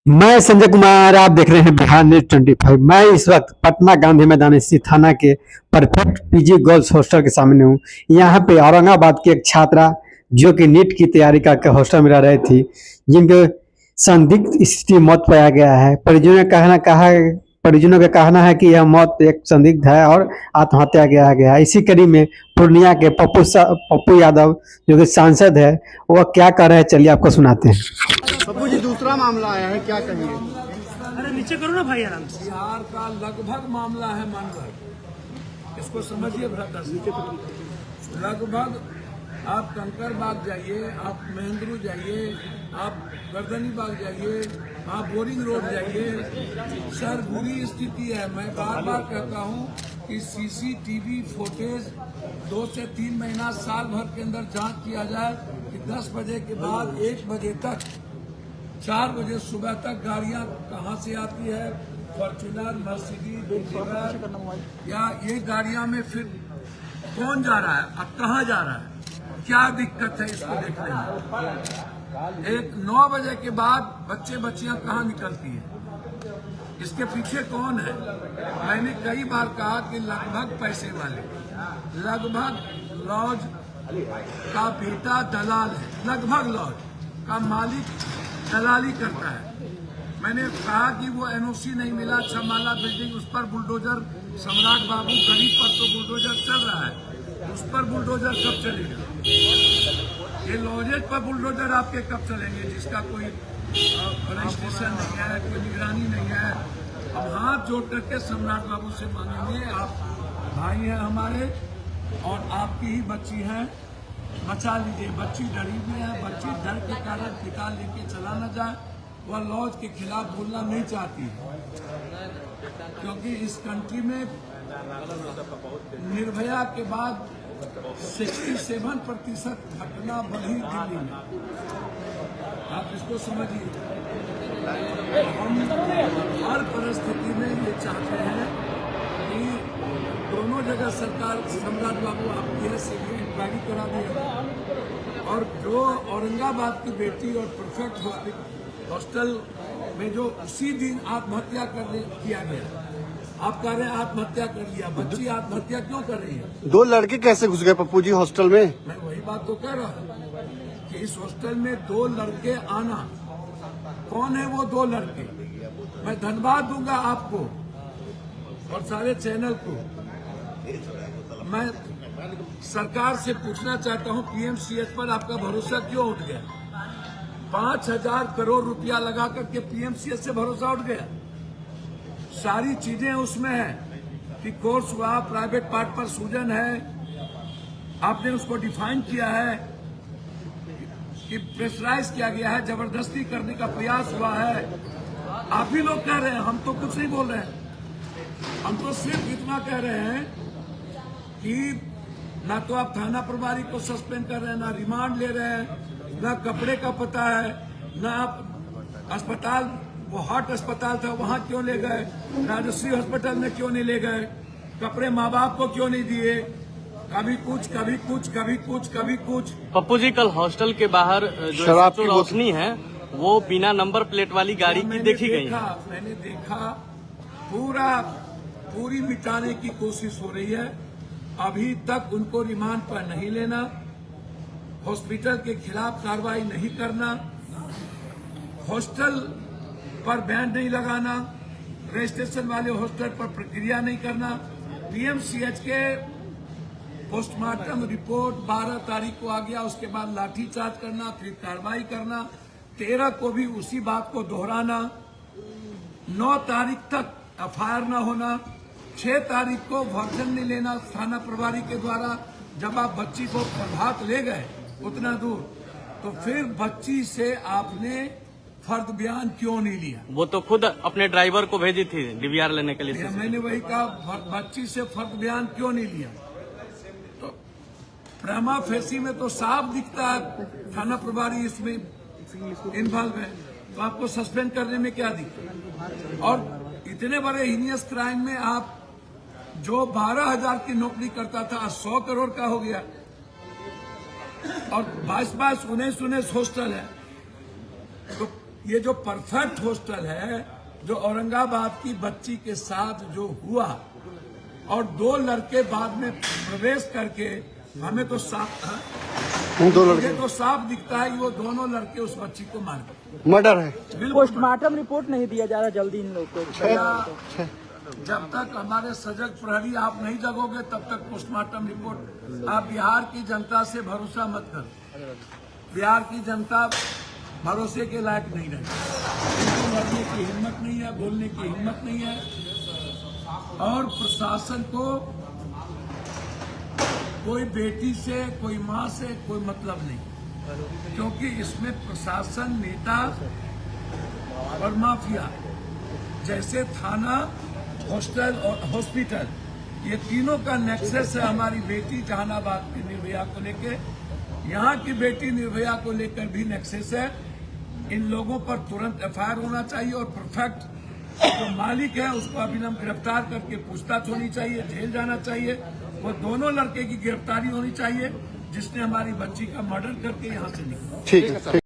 मैं संजय कुमार, आप देख रहे हैं बिहार न्यूज 25। मैं इस वक्त पटना गांधी मैदान स्थित थाना के परफेक्ट पीजी गर्ल्स हॉस्टल के सामने हूँ। यहाँ पे औरंगाबाद की एक छात्रा जो कि नीट की तैयारी करके हॉस्टल में रह रही थी, जिनको संदिग्ध स्थिति मौत पाया गया है। परिजनों का कहना है कि यह मौत एक संदिग्ध है और आत्महत्या किया गया है। इसी कड़ी में पूर्णिया के पप्पू यादव जो कि सांसद है, वह क्या कर रहे हैं, चलिए आपको सुनाते हैं। पप्पू जी, दूसरा मामला आया है, क्या कहेंगे? अरे नीचे करो ना भाई, आराम से। बिहार का लगभग मामला है मनगढ़, इसको समझिए ब्रदर। लगभग आप कंकर बाग जाइए, आप महेंद्रू जाइए, आप गर्दनी बाग जाइए, आप बोरिंग रोड जाइए, सर बुरी स्थिति है। मैं बार बार कहता हूँ कि सीसीटीवी फुटेज 2 से 3 महीना साल भर के अंदर जांच किया जाए कि 10 बजे के बाद 1 बजे तक 4 बजे सुबह तक गाड़ियां कहां से आती है, फॉर्च्यूनर, मर्सिडीज, या ये गाड़ियां में फिर कौन जा रहा है, अब कहां जा रहा है, क्या दिक्कत है, इसको देखने में। एक 9 बजे के बाद बच्चे बच्चियां कहां निकलती हैं, इसके पीछे कौन है? मैंने कई बार कहा कि लगभग पैसे वाले, लगभग लॉज का बेटा दलाल है, लगभग लॉज का मालिक दलाली करता है। मैंने कहा कि वो एनओसी नहीं मिला, 6 माला बिल्डिंग, उस पर बुलडोजर, सम्राट बाबू गरीब पर तो बुलडोजर चल रहा है, उस पर बुलडोजर कब चलेगा? ये लॉजेज पर बुलडोजर आपके कब चलेंगे, जिसका कोई रजिस्ट्रेशन नहीं है, कोई निगरानी नहीं है। अब हाथ जोड़ करके सम्राट बाबू से मांगेंगे, आप भाई हैं हमारे और आपकी ही बच्ची हैं, बचा लीजिए। बच्ची डरी हुई है, बच्ची डर के कारण पिता लेके चला न जाए। वह लॉज के खिलाफ बोलना नहीं चाहती, क्योंकि इस कंट्री में निर्भया के बाद 67% घटना बढ़ी दिल्ली में। आप इसको समझिए। हम हर परिस्थिति में ये चाहते हैं कि दोनों जगह सरकार, सम्राट बाबू आपकी है, सीबीआई इंक्वायरी करा दिया, और जो औरंगाबाद की बेटी और परफेक्ट हॉस्टल में जो उसी दिन आत्महत्या किया गया, आप कह रहे हैं आत्महत्या कर लिया, बच्ची आत्महत्या क्यों कर रही है? 2 लड़के कैसे घुस गए पप्पू जी हॉस्टल में? मैं वही बात तो कह रहा हूँ कि इस हॉस्टल में 2 लड़के आना, कौन है वो 2 लड़के? मैं धन्यवाद दूंगा आपको और सारे चैनल को। मैं सरकार से पूछना चाहता हूं, पीएमसीएच पर आपका भरोसा क्यों उठ गया? 5,000 करोड़ रुपया लगा करके पीएमसीएच से भरोसा उठ गया। सारी चीजें उसमें है कि कोर्स हुआ, प्राइवेट पार्ट पर सूजन है, आपने उसको डिफाइन किया है कि प्रेशराइज किया गया है, जबरदस्ती करने का प्रयास हुआ है। आप भी लोग कह रहे हैं, हम तो कुछ नहीं बोल रहे हैं। हम तो सिर्फ इतना कह रहे हैं कि ना तो आप थाना प्रभारी को सस्पेंड कर रहे हैं, ना रिमांड ले रहे हैं, ना कपड़े का पता है, ना आप अस्पताल, वो हार्ट अस्पताल था वहां क्यों ले गए, राजश्री हॉस्पिटल में क्यों नहीं ले गए, कपड़े माँ बाप को क्यों नहीं दिए, कभी कुछ कभी कुछ कभी कुछ कभी कुछ। पप्पू जी, कल हॉस्टल के बाहर जो रोशनी है वो बिना नंबर प्लेट वाली गाड़ी की देखी गई है। मैंने देखा, पूरी मिटाने की कोशिश हो रही है। अभी तक उनको रिमांड पर नहीं लेना, हॉस्पिटल के खिलाफ कार्रवाई नहीं करना, हॉस्टल पर बैन नहीं लगाना, रजिस्ट्रेशन वाले हॉस्टल पर प्रक्रिया नहीं करना, पीएमसीएच के पोस्टमार्टम रिपोर्ट 12 तारीख को आ गया, उसके बाद लाठीचार्ज करना, फिर कार्रवाई करना, 13 को भी उसी बात को दोहराना, 9 तारीख तक एफआईआर न होना, 6 तारीख को वर्जन नहीं लेना थाना प्रभारी के द्वारा। जब आप बच्ची को प्रभात ले गए उतना दूर, तो फिर बच्ची से आपने फर्द बयान क्यों नहीं लिया? वो तो खुद अपने ड्राइवर को भेजी थी डीवीआर लेने के लिए। मैंने वही कहा, बच्ची से फर्द बयान क्यों नहीं लिया? तो प्रेमा फेसी में तो साफ दिखता है थाना प्रभारी इसमें इन्वॉल्व है, तो आपको सस्पेंड करने में क्या दिक्कत? और इतने बड़े हीनियस क्राइम में आप, जो 12,000 की नौकरी करता था, 100 करोड़ का हो गया, और 22-22, 19-19 हॉस्टल है, तो ये जो परफेक्ट हॉस्टल है, जो औरंगाबाद की बच्ची के साथ जो हुआ, और 2 लड़के बाद में प्रवेश करके, हमें तो साफ उन 2 लड़के मुझे तो साफ दिखता है कि वो दोनों लड़के उस बच्ची को मार गए। मर्डर है। बिल्कुल। पोस्टमार्टम रिपोर्ट नहीं दिया जा रहा जल्दी इन लोग को। जब तक हमारे सजग प्रहरी आप नहीं जगोगे तब तक पोस्टमार्टम रिपोर्ट। आप बिहार की जनता से भरोसा मत करो। बिहार की जनता भरोसे के लायक नहीं रही। उनको लड़ने की हिम्मत नहीं है, बोलने की हिम्मत नहीं है, और प्रशासन को कोई बेटी से, कोई मां से कोई मतलब नहीं, क्योंकि इसमें प्रशासन, नेता और माफिया, जैसे थाना, हॉस्टल और हॉस्पिटल, ये तीनों का नेक्सस है। हमारी बेटी जहानाबाद की निर्भया को लेकर, यहाँ की बेटी निर्भया को लेकर भी नेक्सस है। इन लोगों पर तुरंत एफआईआर होना चाहिए, और परफेक्ट जो मालिक है उसको अभिनव गिरफ्तार करके पूछताछ होनी चाहिए, जेल जाना चाहिए। वो दोनों लड़के की गिरफ्तारी होनी चाहिए जिसने हमारी बच्ची का मर्डर करके यहाँ से निकला। ठीक है।